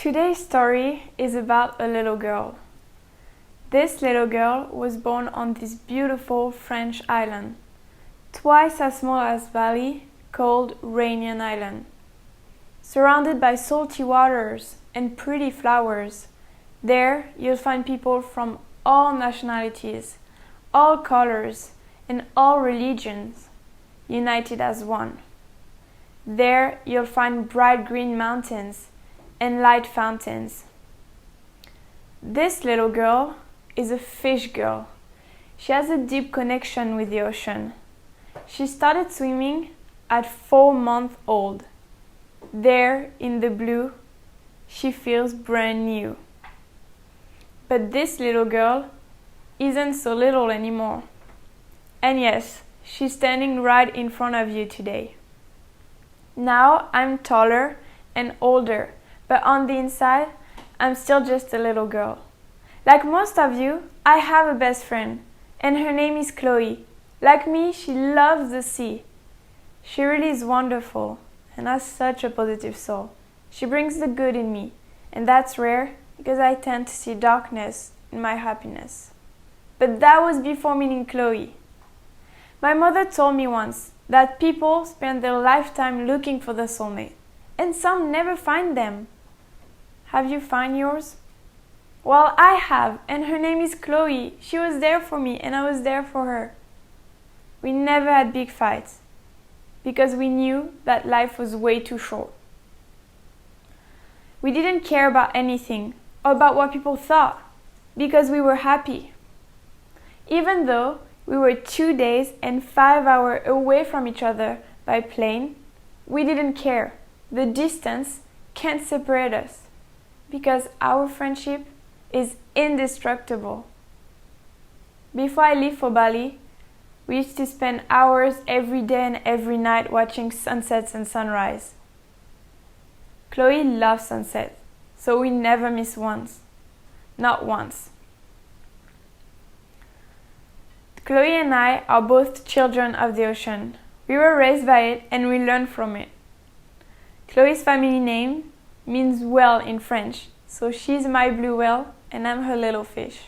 Today's story is about a little girl. This little girl was born on this beautiful French island, twice as small as Bali, called Réunion Island. Surrounded by salty waters and pretty flowers, there you'll find people from all nationalities, all colors, and all religions, united as one. There you'll find bright green mountains and light fountains. This little girl is a fish girl. She has a deep connection with the ocean. She started swimming at 4 months old. There in the blue, she feels brand new. But this little girl isn't so little anymore. And yes, she's standing right in front of you today. Now I'm taller and older, but on the inside, I'm still just a little girl. Like most of you, I have a best friend, and her name is Chloe. Like me, she loves the sea. She really is wonderful and has such a positive soul. She brings the good in me, and that's rare because I tend to see darkness in my happiness. But that was before meeting Chloe. My mother told me once that people spend their lifetime looking for their soulmate, and some never find them. Have you found yours? Well, I have, and her name is Chloe. She was there for me, and I was there for her. We never had big fights, because we knew that life was way too short. We didn't care about anything, or about what people thought, because we were happy. Even though we were 2 days and 5 hours away from each other by plane, we didn't care. The distance can't separate us, because our friendship is indestructible. Before I left for Bali, we used to spend hours every day and every night watching sunsets and sunrise. Chloe loves sunset, so we never miss once. Not once. Chloe and I are both children of the ocean. We were raised by it and we learned from it. Chloe's family name means whale in French, so she's my blue whale and I'm her little fish.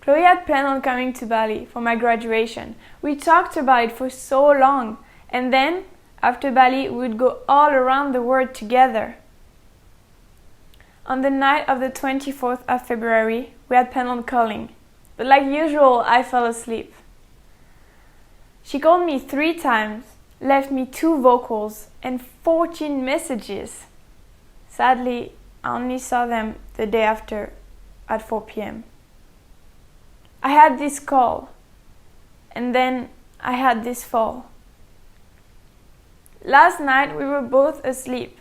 Chloe had planned on coming to Bali for my graduation. We talked about it for so long, and then after Bali we would go all around the world together. On the night of the 24th of February, we had planned on calling, but like usual I fell asleep. She called me 3 times, left me 2 vocals and 14 messages. Sadly, I only saw them the day after at 4 p.m. I had this call, and then I had this fall. Last night we were both asleep,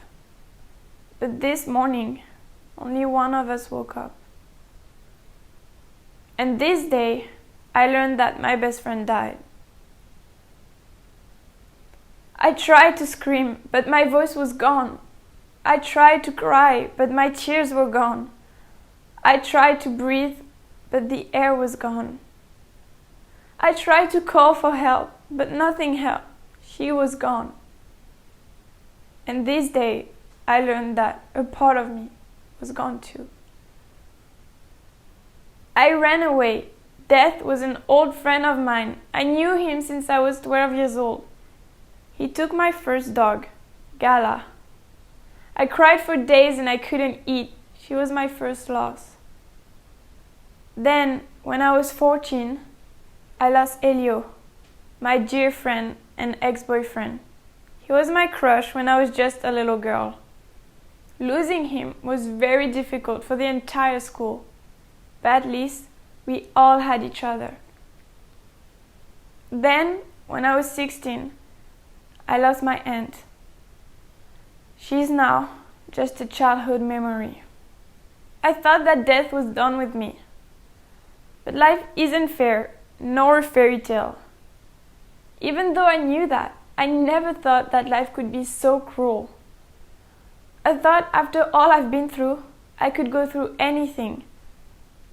but this morning only one of us woke up. And this day I learned that my best friend died. I tried to scream, but my voice was gone. I tried to cry, but my tears were gone. I tried to breathe, but the air was gone. I tried to call for help, but nothing helped. She was gone. And this day, I learned that a part of me was gone too. I ran away. Death was an old friend of mine. I knew him since I was 12 years old. He took my first dog, Gala. I cried for days and I couldn't eat. She was my first loss. Then, when I was 14, I lost Elio, my dear friend and ex-boyfriend. He was my crush when I was just a little girl. Losing him was very difficult for the entire school, but at least we all had each other. Then, when I was 16, I lost my aunt. She's now just a childhood memory. I thought that death was done with me. But life isn't fair, nor a fairy tale. Even though I knew that, I never thought that life could be so cruel. I thought after all I've been through, I could go through anything.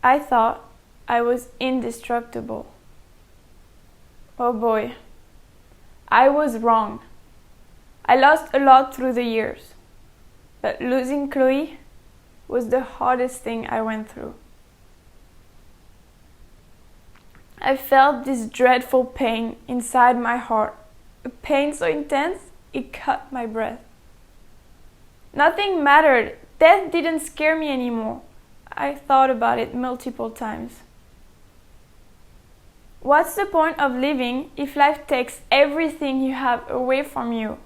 I thought I was indestructible. Oh boy, I was wrong. I lost a lot through the years. but losing Chloe was the hardest thing I went through. I felt this dreadful pain inside my heart, a pain so intense it cut my breath. Nothing mattered. Death didn't scare me anymore. I thought about it multiple times. What's the point of living if life takes everything you have away from you?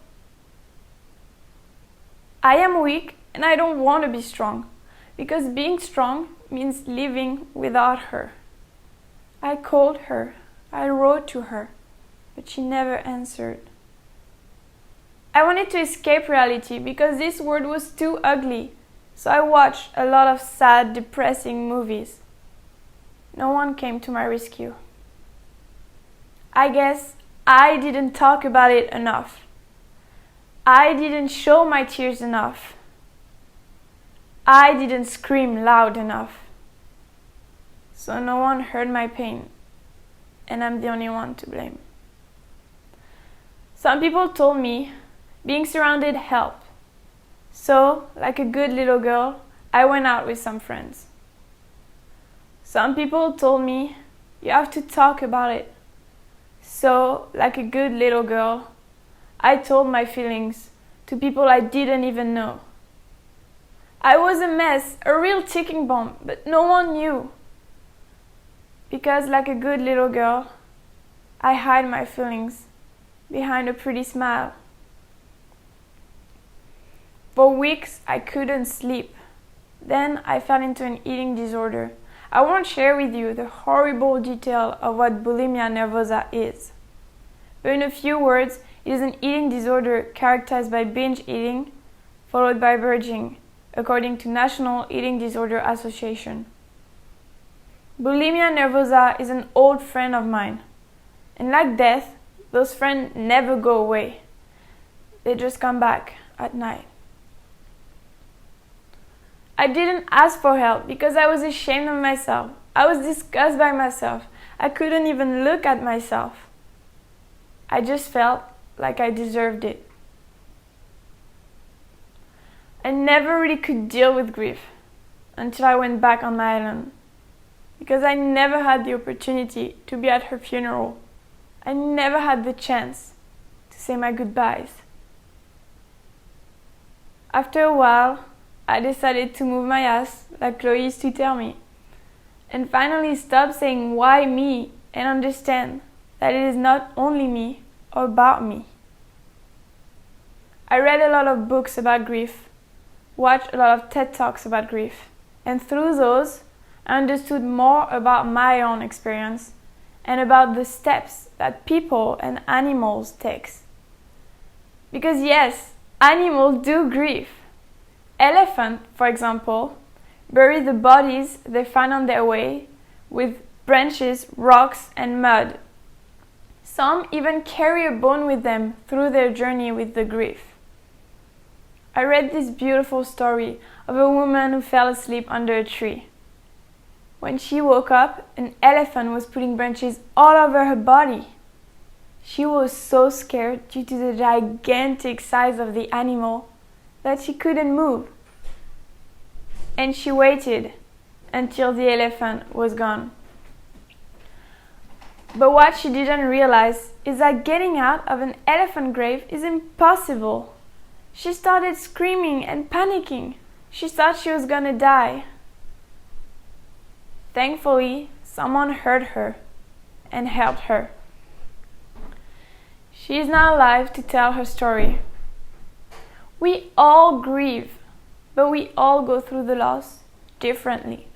I am weak and I don't want to be strong, because being strong means living without her. I called her, I wrote to her, but she never answered. I wanted to escape reality because this world was too ugly, so I watched a lot of sad, depressing movies. No one came to my rescue. I guess I didn't talk about it enough. I didn't show my tears enough. I didn't scream loud enough. So no one heard my pain, and I'm the only one to blame. Some people told me being surrounded helped. So, like a good little girl, I went out with some friends. Some people told me you have to talk about it. So, like a good little girl, I told my feelings to people I didn't even know. I was a mess, a real ticking bomb, but no one knew. Because like a good little girl, I hide my feelings behind a pretty smile. For weeks, I couldn't sleep. Then I fell into an eating disorder. I won't share with you the horrible detail of what bulimia nervosa is. But in a few words, it is an eating disorder characterized by binge eating, followed by verging, according to National Eating Disorder Association. Bulimia nervosa is an old friend of mine. And like death, those friends never go away. They just come back at night. I didn't ask for help because I was ashamed of myself. I was disgusted by myself. I couldn't even look at myself. I just felt like I deserved it. I never really could deal with grief until I went back on my island, because I never had the opportunity to be at her funeral. I never had the chance to say my goodbyes. After a while, I decided to move my ass, like Chloe used to tell me, and finally stop saying why me and understand that it is not only me or about me. I read a lot of books about grief, watched a lot of TED Talks about grief, and through those, I understood more about my own experience and about the steps that people and animals take. Because yes, animals do grieve. Elephants, for example, bury the bodies they find on their way with branches, rocks, and mud. Some even carry a bone with them through their journey with the grief. I read this beautiful story of a woman who fell asleep under a tree. When she woke up, an elephant was putting branches all over her body. She was so scared due to the gigantic size of the animal that she couldn't move. And she waited until the elephant was gone. But what she didn't realize is that getting out of an elephant grave is impossible. She started screaming and panicking. She thought she was gonna die. Thankfully, someone heard her and helped her. She is now alive to tell her story. We all grieve, but we all go through the loss differently.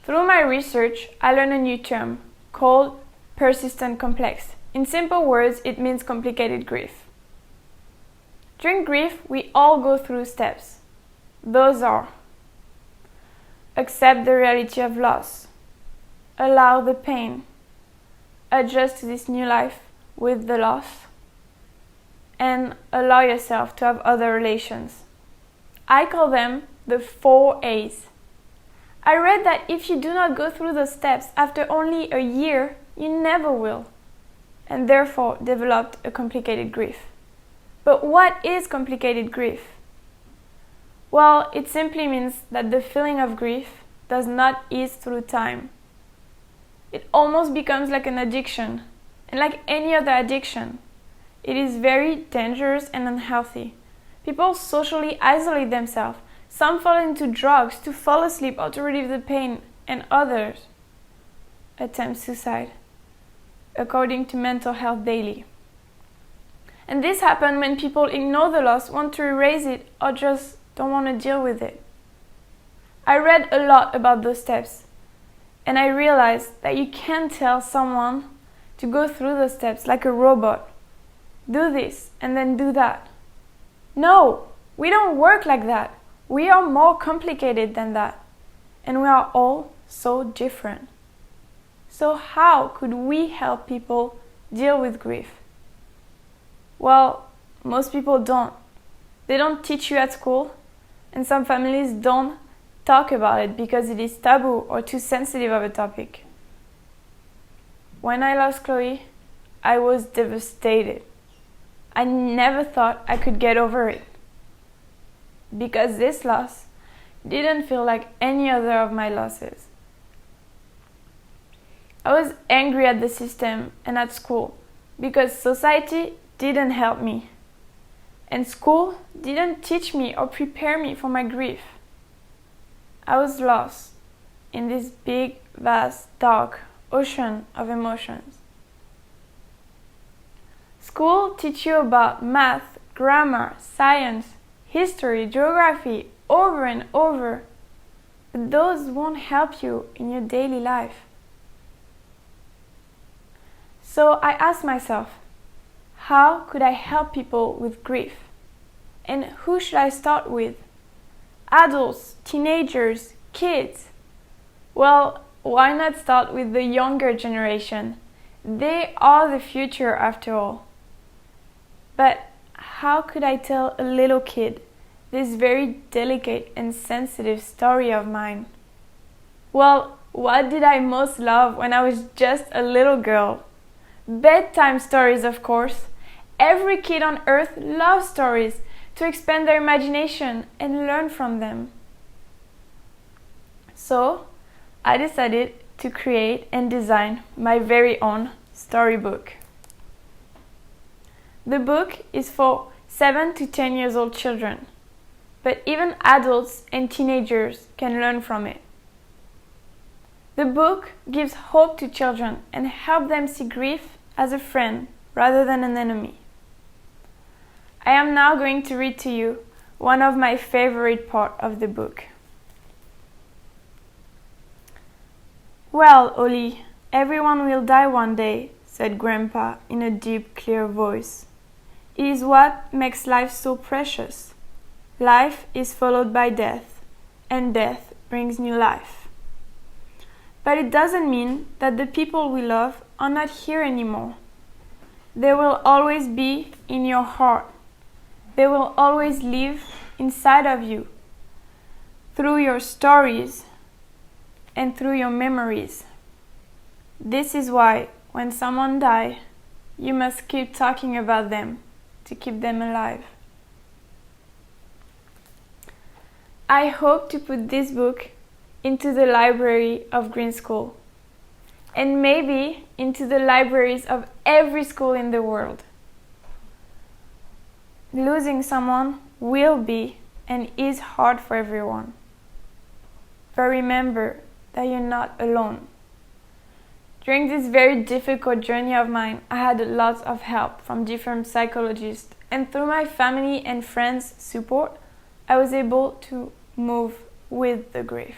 Through my research, I learned a new term called persistent complex. In simple words, it means complicated grief. During grief, we all go through steps. Those are: accept the reality of loss, allow the pain, adjust to this new life with the loss, and allow yourself to have other relations. I call them the 4 A's. I read that if you do not go through those steps after only a year, you never will, and therefore developed a complicated grief. But what is complicated grief? Well, it simply means that the feeling of grief does not ease through time. It almost becomes like an addiction, and like any other addiction, it is very dangerous and unhealthy. People socially isolate themselves. Some fall into drugs to fall asleep or to relieve the pain, and others attempt suicide, according to Mental Health Daily. And this happens when people ignore the loss, want to erase it, or just don't want to deal with it. I read a lot about those steps, and I realized that you can't tell someone to go through those steps like a robot. Do this and then do that. No, we don't work like that. We are more complicated than that. And we are all so different. So how could we help people deal with grief? Well, most people don't. They don't teach you at school, and some families don't talk about it because it is taboo or too sensitive of a topic. When I lost Chloe, I was devastated. I never thought I could get over it, because this loss didn't feel like any other of my losses. I was angry at the system and at school because society didn't help me, and school didn't teach me or prepare me for my grief. I was lost in this big, vast, dark ocean of emotions. School teach you about math, grammar, science, history, geography over and over, but those won't help you in your daily life. So I asked myself, how could I help people with grief? And who should I start with? Adults, teenagers, kids? Well, why not start with the younger generation? They are the future after all. But how could I tell a little kid this very delicate and sensitive story of mine? Well, what did I most love when I was just a little girl? Bedtime stories, of course. Every kid on earth loves stories to expand their imagination and learn from them. So, I decided to create and design my very own storybook. The book is for 7 to 10 years old children, but even adults and teenagers can learn from it. The book gives hope to children and helps them see grief as a friend rather than an enemy. I am now going to read to you one of my favorite parts of the book. "Well, Ollie, everyone will die one day," said Grandpa in a deep, clear voice. "It is what makes life so precious. Life is followed by death, and death brings new life. But it doesn't mean that the people we love are not here anymore. They will always be in your heart. They will always live inside of you, through your stories and through your memories. This is why when someone dies, you must keep talking about them to keep them alive." I hope to put this book into the library of Greenstone, and maybe into the libraries of every school in the world. Losing someone will be and is hard for everyone. But remember that you're not alone. During this very difficult journey of mine, I had lots of help from different psychologists, and through my family and friends' support, I was able to move with the grief.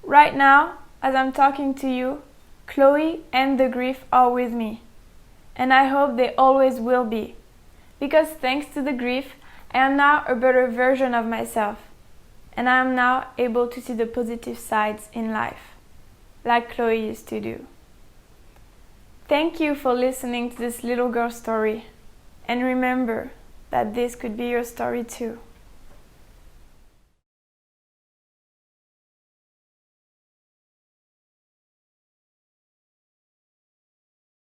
Right now, as I'm talking to you, Chloe and the grief are with me, and I hope they always will be, because thanks to the grief, I am now a better version of myself, and I am now able to see the positive sides in life, like Chloe used to do. Thank you for listening to this little girl story, and remember that this could be your story too.